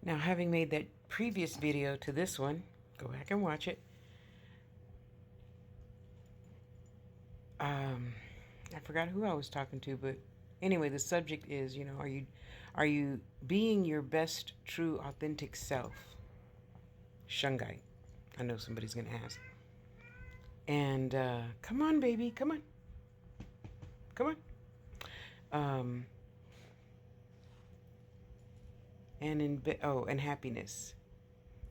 Now, having made that previous video to this one, go back and watch it. I forgot who I was talking to, but anyway, the subject is, are you being your best, true, authentic self? Shungite. I know somebody's gonna ask. And come on, baby, come on, come on. Um, and happiness.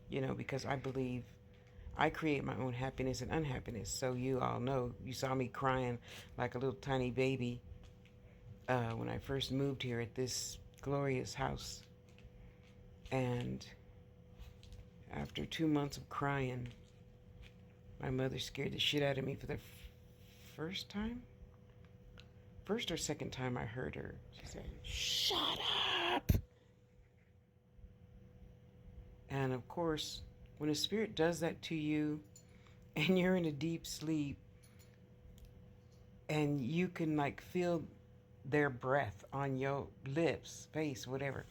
Because I believe I create my own happiness and unhappiness. So you all know, you saw me crying like a little tiny baby when I first moved here at this glorious house. And after 2 months of crying, my mother scared the shit out of me for the first time. First or second time I heard her. She said, "Shut up." And of course, when a spirit does that to you and you're in a deep sleep and you can like feel their breath on your lips, face, whatever,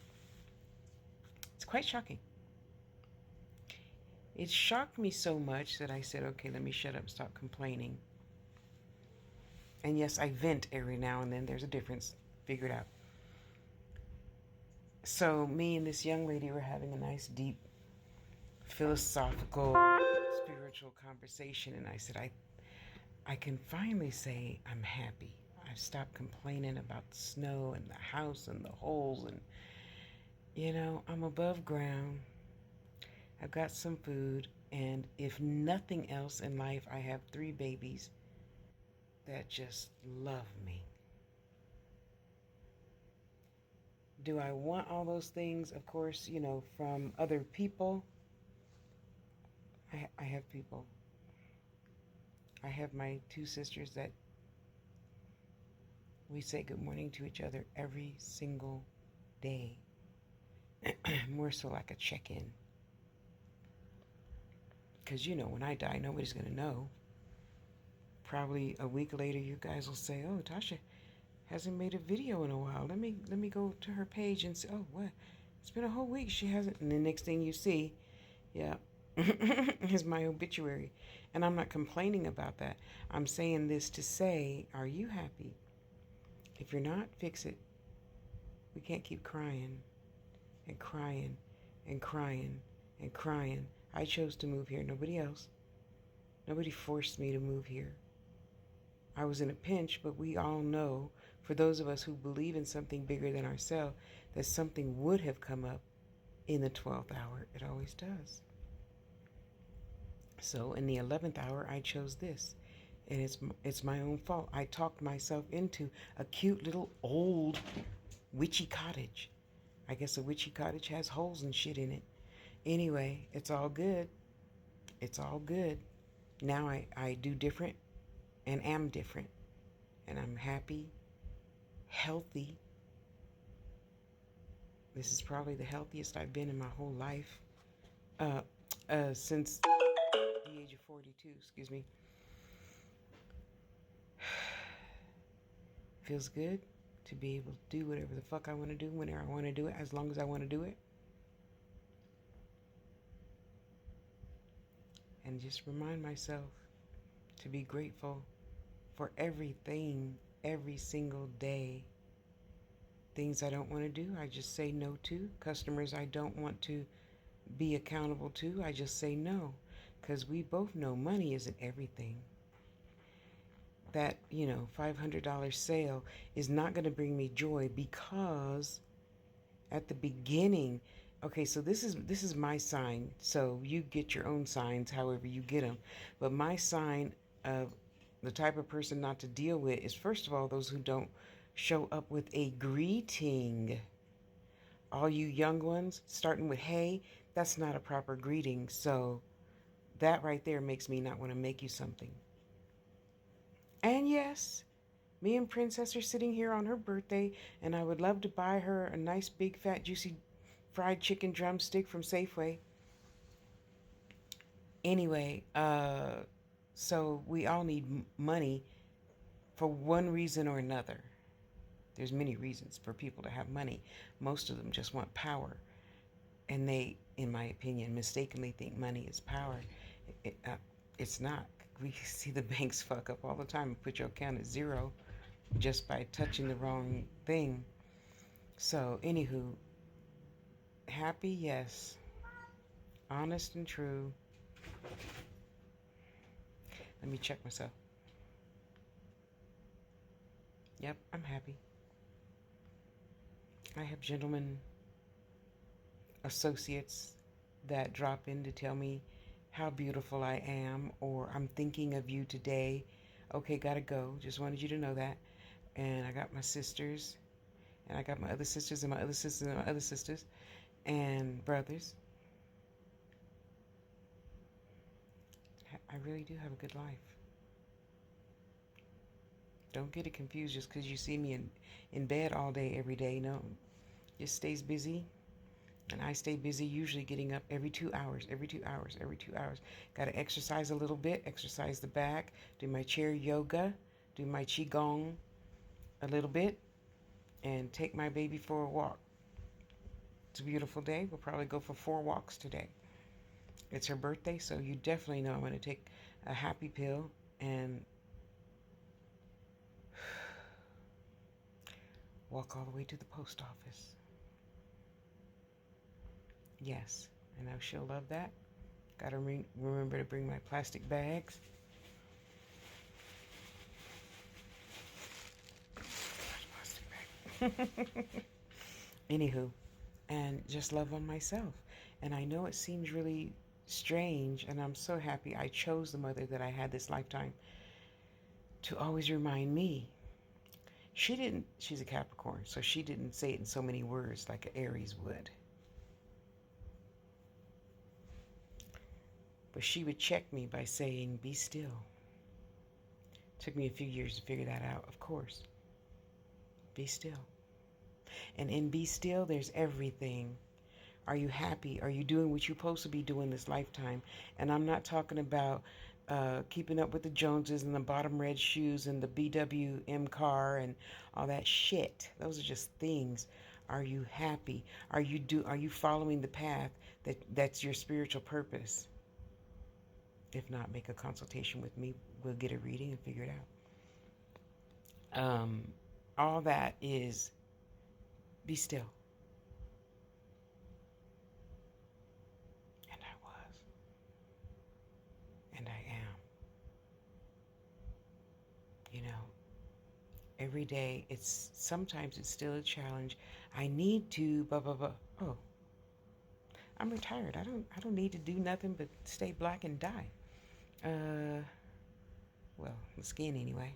it's quite shocking. It shocked me so much that I said, okay, let me shut up, stop complaining. And yes, I vent every now and then. There's a difference. Figure it out. So me and this young lady were having a nice, deep, philosophical, spiritual conversation. And I said, I can finally say I'm happy. I've stopped complaining about the snow and the house and the holes. And, I'm above ground. I've got some food. And if nothing else in life, I have 3 babies that just love me. Do I want all those things? Of course, from other people. I have people. I have my 2 sisters that we say good morning to each other every single day. More so like a check-in. Because, when I die, nobody's going to know. Probably a week later, you guys will say, oh, Tasha hasn't made a video in a while. Let me go to her page and say, oh, what? It's been a whole week. She hasn't. And the next thing you see, yeah, is my obituary. And I'm not complaining about that. I'm saying this to say, are you happy? If you're not, fix it. We can't keep crying and crying and crying and crying. I chose to move here, nobody else. Nobody forced me to move here. I was in a pinch, but we all know, for those of us who believe in something bigger than ourselves, that something would have come up in the 12th hour. It always does. So in the 11th hour, I chose this. And it's my own fault. I talked myself into a cute little old witchy cottage. I guess a witchy cottage has holes and shit in it. Anyway, it's all good. It's all good. Now I do different and am different. And I'm happy, healthy. This is probably the healthiest I've been in my whole life. Since the age of 42, excuse me. Feels good to be able to do whatever the fuck I want to do, whenever I want to do it, as long as I want to do it. And just remind myself to be grateful for everything, every single day. Things I don't want to do, I just say no to. Customers I don't want to be accountable to, I just say no. Because we both know money isn't everything. That, $500 sale is not going to bring me joy, because at the beginning, okay, so this is my sign. So you get your own signs however you get them. But my sign of the type of person not to deal with is, first of all, those who don't show up with a greeting. All you young ones, starting with hey, that's not a proper greeting. So that right there makes me not want to make you something. And yes, me and Princess are sitting here on her birthday, and I would love to buy her a nice big fat juicy fried chicken drumstick from Safeway. Anyway, so we all need money for one reason or another. There's many reasons for people to have money. Most of them just want power. And they, in my opinion, mistakenly think money is power. It's not. We see the banks fuck up all the time and put your account at zero just by touching the wrong thing. So, anywho, happy, yes. Honest and true. Let me check myself. Yep, I'm happy. I have gentlemen associates that drop in to tell me how beautiful I am, or I'm thinking of you today. Okay, gotta go. Just wanted you to know that. And I got my sisters, and I got my other sisters, and my other sisters, and my other sisters, and brothers. I really do have a good life. Don't get it confused just because you see me in bed all day, every day. No, just stays busy. And I stay busy, usually getting up every 2 hours, every 2 hours, every 2 hours. Got to exercise a little bit, exercise the back, do my chair yoga, do my qigong a little bit, and take my baby for a walk. It's a beautiful day. We'll probably go for 4 walks today. It's her birthday, so you definitely know I'm going to take a happy pill and walk all the way to the post office. Yes, I know she'll love that. Gotta remember to bring my plastic bags. Anywho, and just love on myself. And I know it seems really strange, and I'm so happy I chose the mother that I had this lifetime to always remind me. She's a Capricorn, so she didn't say it in so many words like an Aries would. But she would check me by saying, be still. Took me a few years to figure that out, of course. Be still. And in be still, there's everything. Are you happy? Are you doing what you're supposed to be doing this lifetime? And I'm not talking about keeping up with the Joneses and the bottom red shoes and the BWM car and all that shit. Those are just things. Are you happy? Are you following the path that's your spiritual purpose? If not, make a consultation with me. We'll get a reading and figure it out. All that is be still. And I was. And I am. You know, every day sometimes it's still a challenge. I need to blah blah blah. Oh, I'm retired. I don't need to do nothing but stay black and die. Well, the skin anyway.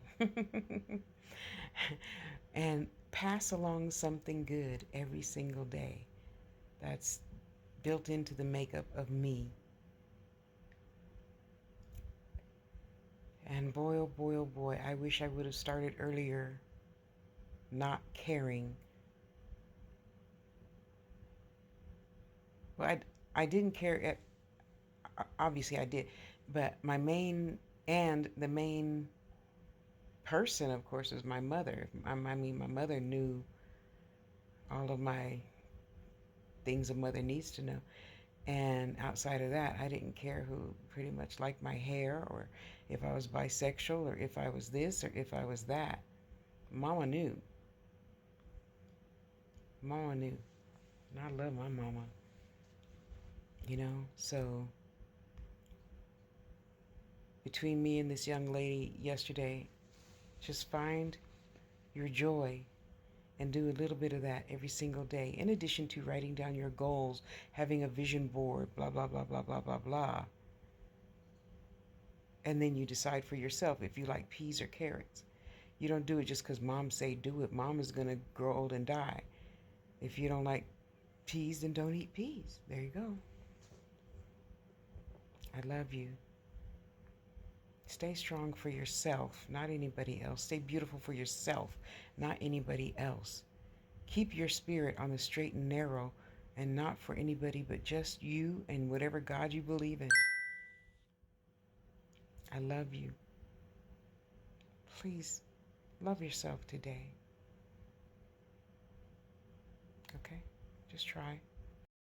And pass along something good every single day. That's built into the makeup of me. And boy, oh boy, I wish I would have started earlier not caring. Well, I didn't care. Obviously, I did. But the main person, of course, is my mother. I mean, my mother knew all of my things a mother needs to know. And outside of that, I didn't care who pretty much liked my hair, or if I was bisexual, or if I was this, or if I was that. Mama knew. Mama knew. And I love my mama. You know, so between me and this young lady yesterday, just find your joy and do a little bit of that every single day, in addition to writing down your goals, having a vision board, blah, blah, blah, blah, blah, blah, blah. And then you decide for yourself if you like peas or carrots. You don't do it just because mom say do it. Mom is going to grow old and die. If you don't like peas, then don't eat peas. There you go. I love you. Stay strong for yourself, not anybody else. Stay beautiful for yourself, not anybody else. Keep your spirit on the straight and narrow, and not for anybody but just you and whatever God you believe in. I love you. Please love yourself today. Okay? Just try.